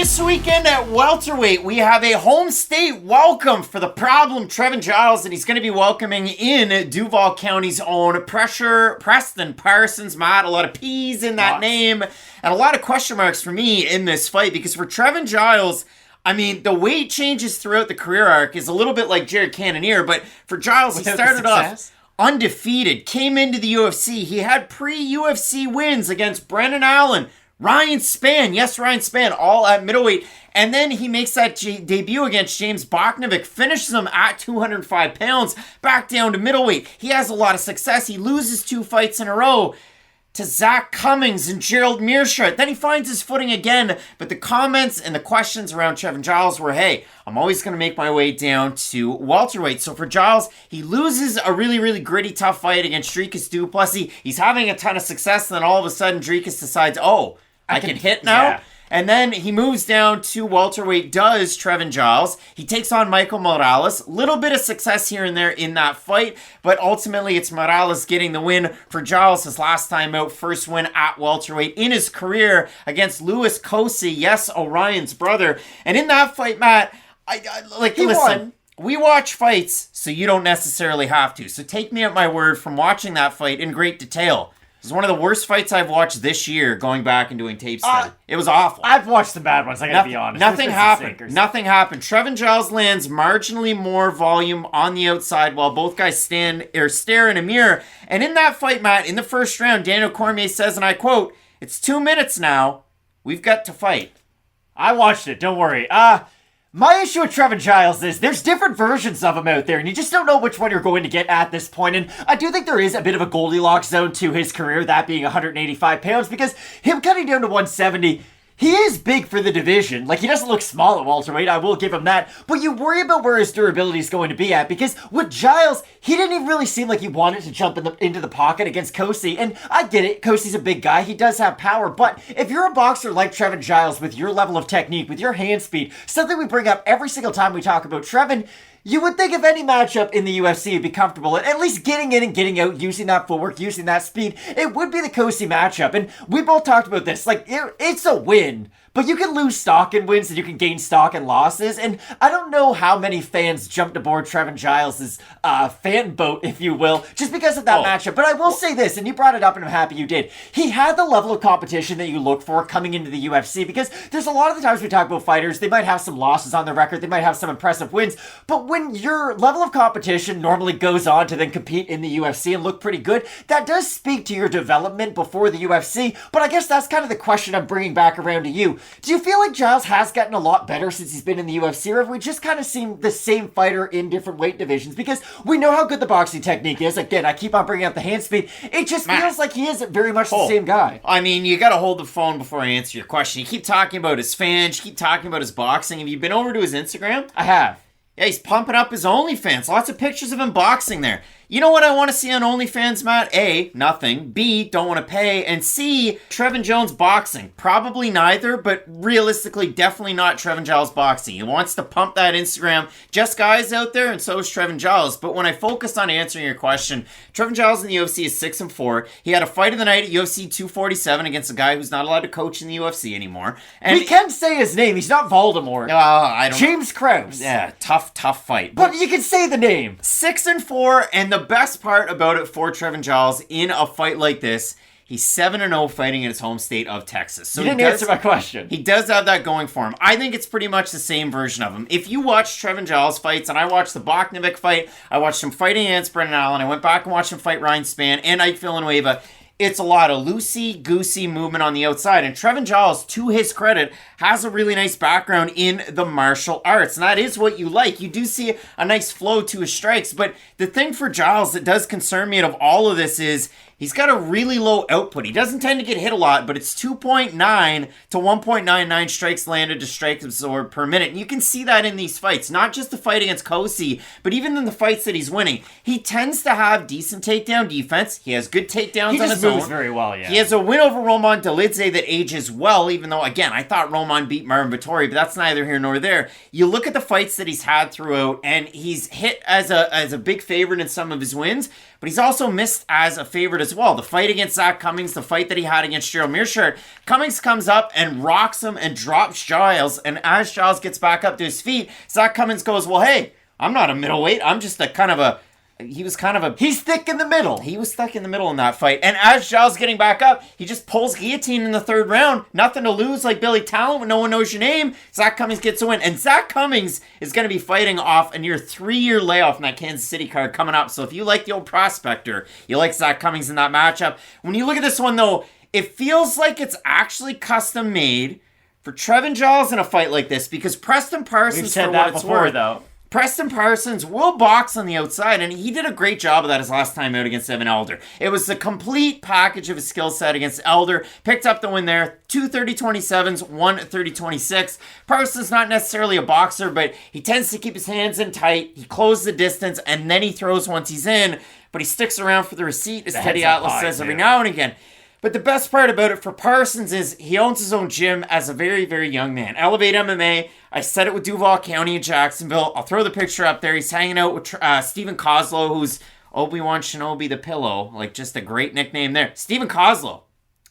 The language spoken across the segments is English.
This weekend at welterweight, we have a home state welcome for the problem, Trevin Giles, and he's going to be welcoming in Duval County's own Preston Parsons. Matt, a lot of P's in that name, and a lot of question marks for me in this fight, because for Trevin Giles, I mean, the weight changes throughout the career arc is a little bit like Jared Cannonier, but for Giles, he started off undefeated, came into the UFC. He had pre-UFC wins against Brendan Allen, Ryan Spann, all at middleweight. And then he makes that debut against James Boknovic, finishes him at 205 pounds, back down to middleweight. He has a lot of success. He loses 2 fights in a row to Zach Cummings and Gerald Meerschaert. Then he finds his footing again, but the comments and the questions around Trevin Giles were, hey, I'm always going to make my way down to welterweight. So for Giles, he loses a really, really gritty, tough fight against Dricus Du Plessis. He's having a ton of success, and then all of a sudden, Dricus decides, oh, I can hit now? Yeah. And then he moves down to welterweight, does Trevin Giles. He takes on Michael Morales. Little bit of success here and there in that fight, but ultimately it's Morales getting the win for Giles. His last time out, first win at welterweight in his career against Louis Cosi, yes, Orion's brother. And in that fight, Matt, listen, we watch fights, so you don't necessarily have to. So take me at my word from watching that fight in great detail. It was one of the worst fights I've watched this year, going back and doing tape study. It was awful. I've watched some bad ones, I gotta be honest. Nothing happened. Trevin Giles lands marginally more volume on the outside while both guys stare in a mirror. And in that fight, Matt, in the first round, Daniel Cormier says, and I quote, "It's 2 minutes now. We've got to fight." I watched it, don't worry. My issue with Trevin Giles is there's different versions of him out there, and you just don't know which one you're going to get at this point. And I do think there is a bit of a Goldilocks zone to his career, that being 185 pounds, because him cutting down to 170, he is big for the division. Like, he doesn't look small at welterweight, I will give him that. But you worry about where his durability is going to be at, because with Giles, he didn't even really seem like he wanted to jump into the pocket against Cosi. And I get it, Cosi's a big guy, he does have power. But if you're a boxer like Trevin Giles, with your level of technique, with your hand speed, something we bring up every single time we talk about Trevin, you would think if any matchup in the UFC would be comfortable at least getting in and getting out, using that footwork, using that speed, it would be the Cosi matchup. And we both talked about this. Like, it's a win, but you can lose stock in wins and you can gain stock in losses. And I don't know how many fans jumped aboard Trevin Giles' fan boat, if you will, just because of that matchup. But I will say this, and you brought it up and I'm happy you did. He had the level of competition that you look for coming into the UFC, because there's a lot of the times we talk about fighters, they might have some losses on their record, they might have some impressive wins, but when your level of competition normally goes on to then compete in the UFC and look pretty good, that does speak to your development before the UFC. But I guess that's kind of the question I'm bringing back around to you. Do you feel like Giles has gotten a lot better since he's been in the UFC, or have we just kind of seen the same fighter in different weight divisions? Because we know how good the boxing technique is. Again, I keep on bringing up the hand speed. It just feels like he isn't very much the same guy. I mean, you gotta hold the phone before I answer your question. You keep talking about his fans, you keep talking about his boxing. Have you been over to his Instagram? I have. Yeah, he's pumping up his OnlyFans. Lots of pictures of him boxing there. You know what I want to see on OnlyFans, Matt? A, nothing. B, don't want to pay. And C, Trevin Jones boxing. Probably neither, but realistically, definitely not Trevin Giles boxing. He wants to pump that Instagram. Just guys out there, and so is Trevin Giles. But when I focused on answering your question, Trevin Giles in the UFC is 6-4. He had a fight of the night at UFC 247 against a guy who's not allowed to coach in the UFC anymore. And we can say his name. He's not Voldemort. I don't James Krause. Yeah, tough fight. But you can say the name. 6-4, and the best part about it for Trevin Giles in a fight like this, he's 7-0 fighting in his home state of Texas. So you didn't answer my question. He does have that going for him. I think it's pretty much the same version of him. If you watch Trevin Giles fights, and I watched the Boknovic fight, I watched him fighting against Brendan Allen, I went back and watched him fight Ryan Spann and Ike Villanueva, it's a lot of loosey-goosey movement on the outside. And Trevin Giles, to his credit, has a really nice background in the martial arts. And that is what you like. You do see a nice flow to his strikes. But the thing for Giles that does concern me out of all of this is he's got a really low output. He doesn't tend to get hit a lot, but it's 2.9 to 1.99 strikes landed to strikes absorbed per minute. And you can see that in these fights. Not just the fight against Cosi, but even in the fights that he's winning. He tends to have decent takedown defense. He has good takedowns on his own. He moves very well, yeah. He has a win over Roman Dolidze that ages well, even though, again, I thought Roman beat Marvin Vettori, but that's neither here nor there. You look at the fights that he's had throughout, and he's hit as a big favorite in some of his wins, but he's also missed as a favorite as well. The fight against Zach Cummings, the fight that he had against Gerald Mearshart, Cummings comes up and rocks him and drops Giles, and as Giles gets back up to his feet, Zach Cummings goes, well, hey, I'm not a middleweight, I'm just he's thick in the middle. He was stuck in the middle in that fight. And as Giles getting back up, he just pulls guillotine in the third round. Nothing to lose like Billy Talent when no one knows your name. Zach Cummings gets a win. And Zach Cummings is going to be fighting off a near 3-year layoff in that Kansas City card coming up. So if you like the old prospector, you like Zach Cummings in that matchup. When you look at this one, though, it feels like it's actually custom made for Trevin Giles in a fight like this because Preston Parsons, we've said that before, though. Preston Parsons will box on the outside, and he did a great job of that his last time out against Evan Elder. It was the complete package of his skill set against Elder. Picked up the win there. 2 30-27s, 1 30-26. Parsons not necessarily a boxer, but he tends to keep his hands in tight. He closes the distance, and then he throws once he's in, but he sticks around for the receipt, as Teddy Atlas says every now and again. But the best part about it for Parsons is he owns his own gym as a very, very young man. Elevate MMA. I said it with Duval County in Jacksonville. I'll throw the picture up there. He's hanging out with Stephen Kozlow, who's Obi-Wan Shinobi the Pillow. Like, just a great nickname there. Stephen Kozlow.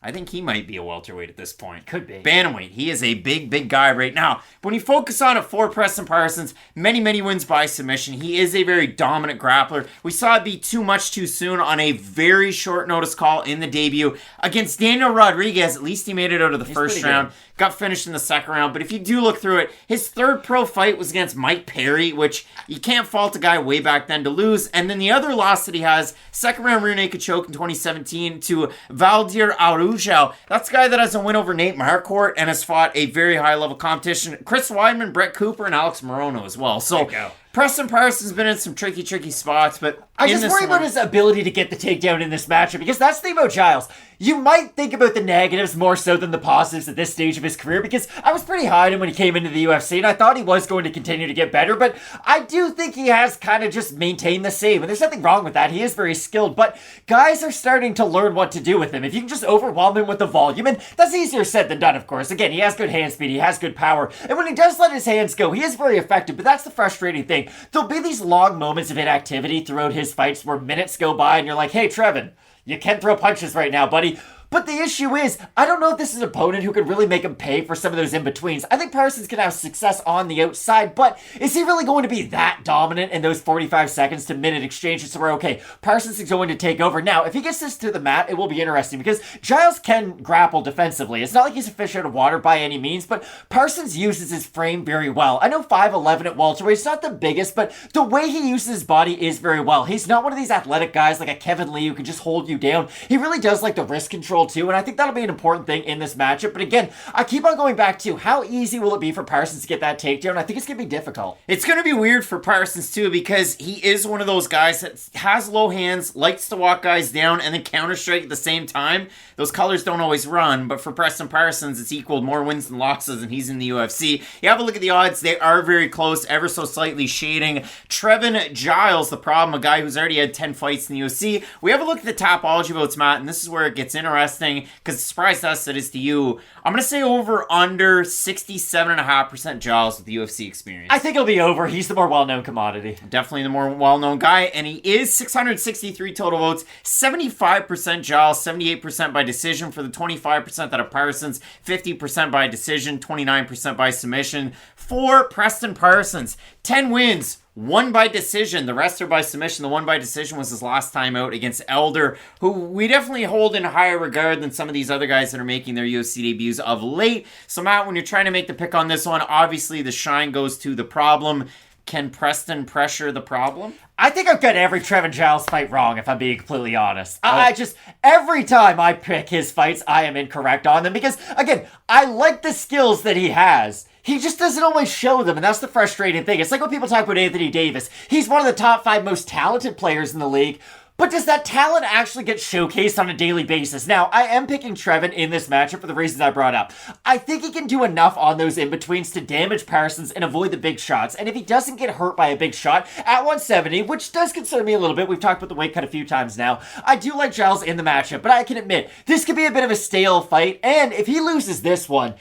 I think he might be a welterweight at this point. Could be. Bantamweight. He is a big, big guy right now. When you focus on it for Preston Parsons, many, many wins by submission. He is a very dominant grappler. We saw it be too much too soon on a very short notice call in the debut against Daniel Rodriguez. At least he made it out of the first round. Good. Got finished in the second round. But if you do look through it, his third pro fight was against Mike Perry, which you can't fault a guy way back then to lose. And then the other loss that he has, second round rear naked choke in 2017 to Valdir Arujau. That's a guy that has a win over Nate Marquardt and has fought a very high level competition. Chris Weidman, Brett Cooper, and Alex Morono as well. So Preston Parsons has been in some tricky spots, but I just worry about his ability to get the takedown in this matchup because that's the thing about Giles. You might think about the negatives more so than the positives at this stage of his career because I was pretty high on him when he came into the UFC and I thought he was going to continue to get better, but I do think he has kind of just maintained the same, and there's nothing wrong with that. He is very skilled, but guys are starting to learn what to do with him. If you can just overwhelm him with the volume, and that's easier said than done, of course. Again, he has good hand speed, he has good power, and when he does let his hands go, he is very effective, but that's the frustrating thing. There'll be these long moments of inactivity throughout his fights where minutes go by and you're like, hey, Trevin, you can't throw punches right now, buddy. But the issue is, I don't know if this is an opponent who could really make him pay for some of those in-betweens. I think Parsons can have success on the outside, but is he really going to be that dominant in those 45 seconds to minute exchanges where, okay, Parsons is going to take over? Now, if he gets this to the mat, it will be interesting because Giles can grapple defensively. It's not like he's a fish out of water by any means, but Parsons uses his frame very well. I know 5'11" at welterweight, it's not the biggest, but the way he uses his body is very well. He's not one of these athletic guys like a Kevin Lee who can just hold you down. He really does like the wrist control too, and I think that'll be an important thing in this matchup. But again, I keep on going back to how easy will it be for Parsons to get that takedown? I think it's going to be difficult. It's going to be weird for Parsons too because he is one of those guys that has low hands, likes to walk guys down, and then counter-strike at the same time. Those colors don't always run, but for Preston Parsons, it's equaled more wins than losses, and he's in the UFC. You have a look at the odds. They are very close, ever so slightly shading Trevin Giles, the problem, a guy who's already had 10 fights in the UFC. We have a look at the Tapology votes, Matt, and this is where it gets interesting. Because it surprised us, it is to you. I'm going to say over under 67.5% Giles with the UFC experience. I think it'll be over. He's the more well-known commodity. Definitely the more well-known guy. And he is 663 total votes. 75% Giles, 78% by decision for the 25% that are Parsons. 50% by decision, 29% by submission. For Preston Parsons, 10 wins. 1 by decision. The rest are by submission. The 1 by decision was his last time out against Elder, who we definitely hold in higher regard than some of these other guys that are making their UFC debuts of late. So, Matt, when you're trying to make the pick on this one, obviously the shine goes to the problem. Can Preston pressure the problem? I think I've got every Trevin Giles fight wrong, if I'm being completely honest. I just, every time I pick his fights, I am incorrect on them because, again, I like the skills that he has. He just doesn't always show them, and that's the frustrating thing. It's like when people talk about Anthony Davis. He's one of the top 5 most talented players in the league, but does that talent actually get showcased on a daily basis? Now, I am picking Trevin in this matchup for the reasons I brought up. I think he can do enough on those in-betweens to damage Parsons and avoid the big shots, and if he doesn't get hurt by a big shot at 170, which does concern me a little bit, we've talked about the weight cut a few times now, I do like Giles in the matchup, but I can admit, this could be a bit of a stale fight, and if he loses this one,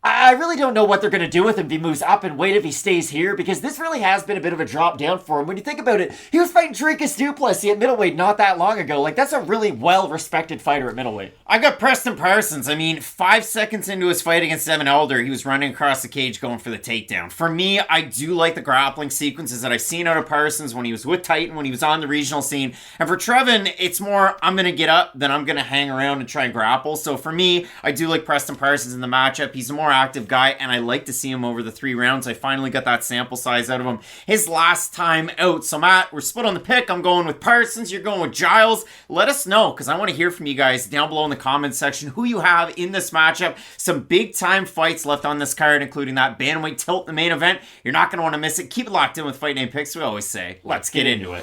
I really don't know what they're going to do with him if he moves up in weight if he stays here, because this really has been a bit of a drop down for him. When you think about it, he was fighting Dricus du Plessis at middleweight not that long ago. Like, that's a really well-respected fighter at middleweight. I got Preston Parsons. I mean, 5 seconds into his fight against Evan Elder, he was running across the cage going for the takedown. For me, I do like the grappling sequences that I've seen out of Parsons when he was with Titan, when he was on the regional scene. And for Trevin, it's more, I'm going to get up, then I'm going to hang around and try and grapple. So for me, I do like Preston Parsons in the matchup. He's a more active guy, and I like to see him over the 3 rounds. I finally got that sample size out of him his last time out. So Matt, we're split on the pick. I'm going with Parsons. You're going with Giles. Let us know, because I want to hear from you guys down below in the comments section who you have in this matchup. Some big time fights left on this card, including that bantamweight tilt in the main event. You're not going to want to miss it. Keep it locked in with Fight Night Picks. We always say, let's get into it.